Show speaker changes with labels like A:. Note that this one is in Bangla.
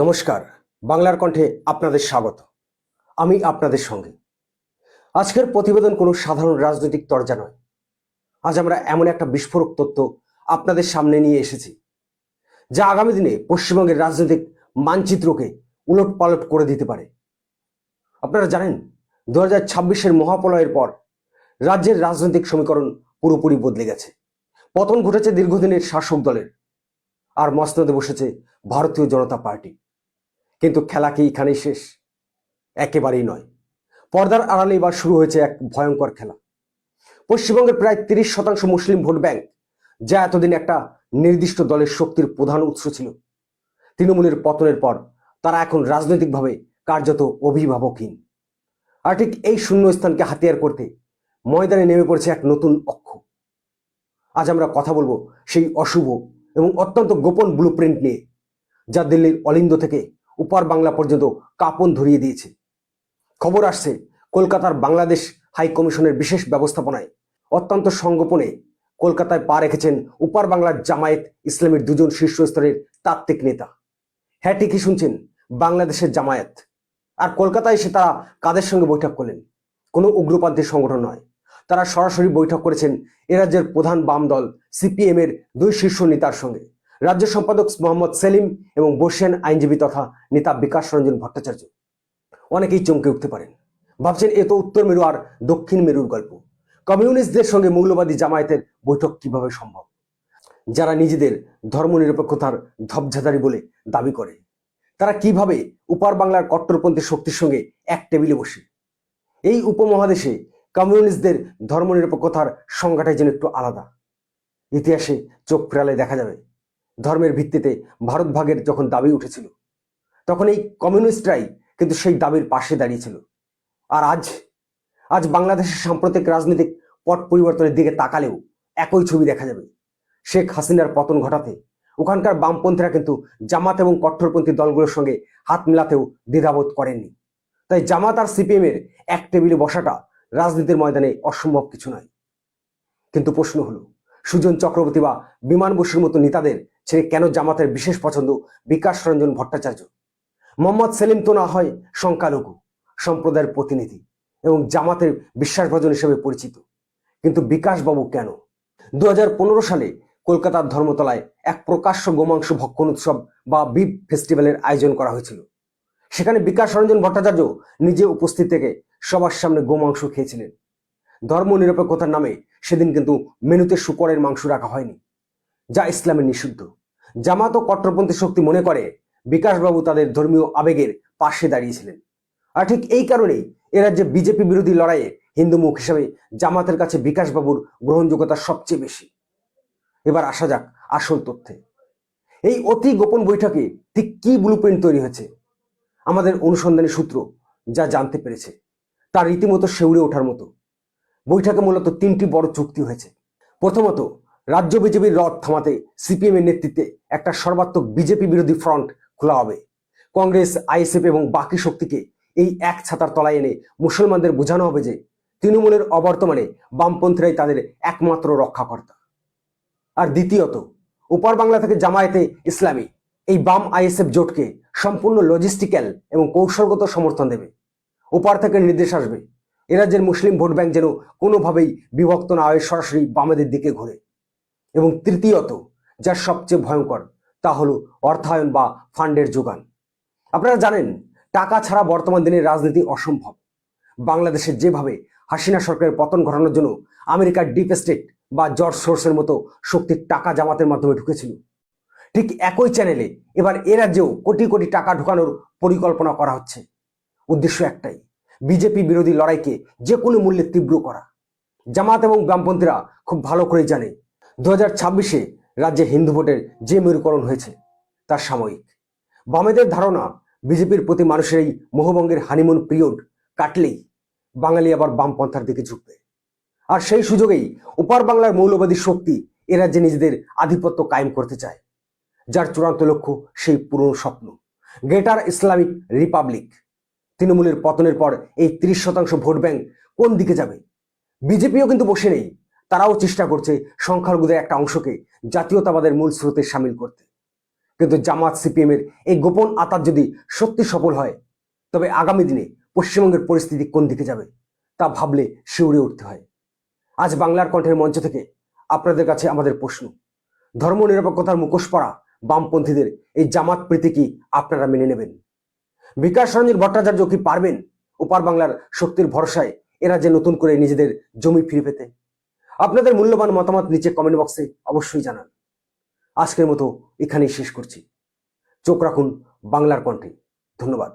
A: নমস্কার, বাংলার কণ্ঠে আপনাদের স্বাগত। আমি আপনাদের সঙ্গে। আজকের প্রতিবেদন কোনো সাধারণ রাজনৈতিক তরজা নয়। আজ আমরা এমন একটা বিস্ফোরক তথ্য আপনাদের সামনে নিয়ে এসেছি, যা আগামী দিনে পশ্চিমবঙ্গের রাজনৈতিক মানচিত্রকে উলটপালট করে দিতে পারে। আপনারা জানেন, 2026-এর মহাপ্রলয়ের পর রাজ্যের রাজনৈতিক সমীকরণ পুরোপুরি বদলে গেছে। পতন ঘটেছে দীর্ঘদিনের শাসক দলের, আর মসনদে বসেছে ভারতীয় জনতা পার্টি। কিন্তু খেলা কি এখানেই শেষ? একেবারেই নয়। পর্দার আড়ালে এবার শুরু হয়েছে এক ভয়ঙ্কর খেলা। পশ্চিমবঙ্গের প্রায় 30% মুসলিম ভোট ব্যাংক, যা এতদিন একটা নির্দিষ্ট দলের শক্তির প্রধান উৎস ছিল, তৃণমূলের পতনের পর তারা এখন রাজনৈতিকভাবে কার্যত অভিভাবকহীন। আর ঠিক এই শূন্যস্থানকে হাতিয়ার করতে ময়দানে নেমে পড়েছে এক নতুন অক্ষ। আজ আমরা কথা বলবো সেই অশুভ এবং অত্যন্ত গোপন ব্লুপ্রিন্ট নিয়ে, যা দিল্লির অলিন্দ থেকে উপার বাংলা পর্যন্ত কাঁপন ধরিয়ে দিয়েছে। খবর আসছে, কলকাতার বাংলাদেশ হাই কমিশনের বিশেষ ব্যবস্থাপনায় অত্যন্ত সংগোপনে কলকাতায় পা রেখেছেন উপার বাংলার জামায়াত ইসলামের দুজন শীর্ষস্তরের তাত্ত্বিক নেতা। হ্যাঁ, ঠিকই শুনছেন, বাংলাদেশের জামায়াত। আর কলকাতায় এসে তারা কাদের সঙ্গে বৈঠক করলেন? কোনো উগ্রপন্থী সংগঠন নয়, তারা সরাসরি বৈঠক করেছেন এ রাজ্যের প্রধান বাম দল সিপিএম এর দুই শীর্ষ নেতার সঙ্গে, রাজ্য সম্পাদক মোহাম্মদ সেলিম এবং বর্ষিয়ান আইনজীবী তথা নেতা বিকাশ রঞ্জন ভট্টাচার্য। অনেকেই চমকে উঠতে পারেন, ভাবছেন এ তো উত্তর মেরু আর দক্ষিণ মেরুর গল্প। কমিউনিস্টদের সঙ্গে মৌলবাদী জামায়াতের বৈঠক কিভাবে সম্ভব, যারা নিজেদের ধর্মনিরপেক্ষতার ধবজাধারী বলে দাবি করে? তারা কিভাবে উপার বাংলার কট্টরপন্থী শক্তির সঙ্গে এক টেবিলে বসে? এই উপমহাদেশে কমিউনিস্টদের ধর্মনিরপেক্ষতার সংজ্ঞাটাই যেন একটু আলাদা। ইতিহাসে চোখ ফেরালে দেখা যাবে, ধর্মের ভিত্তিতে ভারত ভাগের যখন দাবি উঠেছিল, তখন এই কমিউনিস্টরাই কিন্তু সেই দাবির পাশে দাঁড়িয়েছিল। আর আজ বাংলাদেশের সাম্প্রতিক রাজনৈতিক পট পরিবর্তনের দিকে তাকালেও একই ছবি দেখা যাবে। শেখ হাসিনার পতন ঘটাতে ওখানকার বামপন্থীরা কিন্তু জামাত এবং কট্টরপন্থী দলগুলোর সঙ্গে হাত মেলাতেও দ্বিধাবোধ করেননি। তাই জামাত আর সিপিএম এর এক টেবিলে বসাটা রাজনীতির ময়দানে অসম্ভব কিছু নয়। কিন্তু প্রশ্ন হলো, সুজন চক্রবর্তী বা বিমান বসুর মতো নেতাদের ছেড়ে কেন জামাতের বিশেষ পছন্দ বিকাশ রঞ্জন ভট্টাচার্য? মোহাম্মদ সেলিম তো না হয় সংখ্যালঘু সম্প্রদায়ের প্রতিনিধি এবং জামাতের বিশ্বাসভাজন হিসেবে পরিচিত, কিন্তু বিকাশবাবু কেন? 2015 সালে কলকাতার ধর্মতলায় এক প্রকাশ্য গোমাংস ভক্ষণ উৎসব বা বিফ ফেস্টিভ্যালের আয়োজন করা হয়েছিল। সেখানে বিকাশ রঞ্জন ভট্টাচার্য নিজে উপস্থিত থেকে সবার সামনে গোমাংস খেয়েছিলেন। ধর্ম নিরপেক্ষতার নামে সেদিন কিন্তু মেনুতে শূকরের মাংস রাখা হয়নি, যা ইসলামে নিষিদ্ধ। জামাত ও কট্টরপন্থী শক্তি মনে করে বিকাশবাবু তাদের ধর্মীয় আবেগের পাশে দাঁড়িয়েছিলেন। আর ঠিক এই কারণেই এ রাজ্যে বিজেপি বিরোধী লড়াইয়ে হিন্দু মুখ হিসেবে জামাতের কাছে বিকাশবাবুর গ্রহণযোগ্যতা সবচেয়ে বেশি। এবার আসা যাক আসল তথ্যে। এই অতি গোপন বৈঠকে ঠিক কি ব্লুপ্রিন্ট তৈরি হয়েছে? আমাদের অনুসন্ধানী সূত্র যা জানতে পেরেছে তার রীতিমতো শিউরে ওঠার মতো। বৈঠকে মূলত 3টি বড় চুক্তি হয়েছে। প্রথমত, রাজ্য বিজেপির রথ থামাতে সিপিএম এর নেতৃত্বে একটা সর্বাত্মক বিজেপি বিরোধী ফ্রন্ট খোলা হবে। কংগ্রেস, আইএসএফ এবং বাকি শক্তিকে এই এক ছাতার তলায় এনে মুসলমানদের বোঝানো হবে যে তৃণমূলের অবর্তমানে বামপন্থীরাই তাদের একমাত্র রক্ষাকর্তা। আর দ্বিতীয়ত, উপার বাংলা থেকে জামায়াতে ইসলামী এই বাম আইএসএফ জোটকে সম্পূর্ণ লজিস্টিক্যাল এবং কৌশলগত সমর্থন দেবে। ওপার থেকে নির্দেশ আসবে এ রাজ্যের মুসলিম ভোট ব্যাংক যেন কোনোভাবেই বিভক্ত না হয়ে সরাসরি বামেদের দিকে ঘোরে। এবং তৃতীয়ত, যা সবচেয়ে ভয়ঙ্কর, তা হলো অর্থায়ন বা ফান্ডের যোগান। আপনারা জানেন, টাকা ছাড়া বর্তমান দিনের রাজনীতি অসম্ভব। বাংলাদেশের যেভাবে হাসিনা সরকারের পতন ঘটানোর জন্য আমেরিকার ডিপ স্টেট বা জর্জ সোর্সের মতো শক্তির টাকা জামাতের মাধ্যমে ঢুকেছিল, ঠিক একই চ্যানেলে এবার এ রাজ্যেও কোটি কোটি টাকা ঢুকানোর পরিকল্পনা করা হচ্ছে। উদ্দেশ্য একটাই, বিজেপি বিরোধী লড়াইকে যে কোনো মূল্যে তীব্র করা। জামাত এবং বামপন্থীরা খুব ভালো করেই জানে 2026-এ রাজ্যে হিন্দু ভোটের যে মেরুকরণ হয়েছে তা সাময়িক। বামেদের ধারণা, বিজেপির প্রতি মানুষের এই মোহভঙ্গের হানিমুন পিরিয়ড কাটলেই বাঙালি আবার বামপন্থার দিকে ঝুঁকবে। আর সেই সুযোগেই উপার বাংলার মৌলবাদী শক্তি এ রাজ্যে নিজেদের আধিপত্য কায়েম করতে চায়, যার চূড়ান্ত লক্ষ্য সেই পুরনো স্বপ্ন, গ্রেটার ইসলামিক রিপাবলিক। তৃণমূলের পতনের পর এই 30% ভোট ব্যাংক কোন দিকে যাবে? বিজেপিও কিন্তু বসে নেই, তারাও চেষ্টা করছে সংখ্যালঘুদের একটা অংশকে জাতীয়তাবাদের মূল স্রোতে সামিল করতে। কিন্তু জামাত সিপিএম এর এই গোপন আতাত যদি সত্যি সফল হয়, তবে আগামী দিনে পশ্চিমবঙ্গের পরিস্থিতি কোন দিকে যাবে তা ভাবলে শিউরে উঠতে হয়। আজ বাংলার কণ্ঠের মঞ্চ থেকে আপনাদের কাছে আমাদের প্রশ্ন, ধর্মনিরপেক্ষতার মুখোশ পরা বামপন্থীদের এই জামাত প্রীতি কি আপনারা মেনে নেবেন? বিকাশ রঞ্জন ভট্টাচার্য কি পারবেন ওপার বাংলার শক্তির ভরসায় এরা যে নতুন করে নিজেদের জমি ফিরে পেতে? আপনাদের মূল্যবান মতামত নিচে কমেন্ট বক্সে অবশ্যই জানান। আজকের মতো এখানেই শেষ করছি। চোখ রাখুন বাংলার কণ্ঠে। ধন্যবাদ।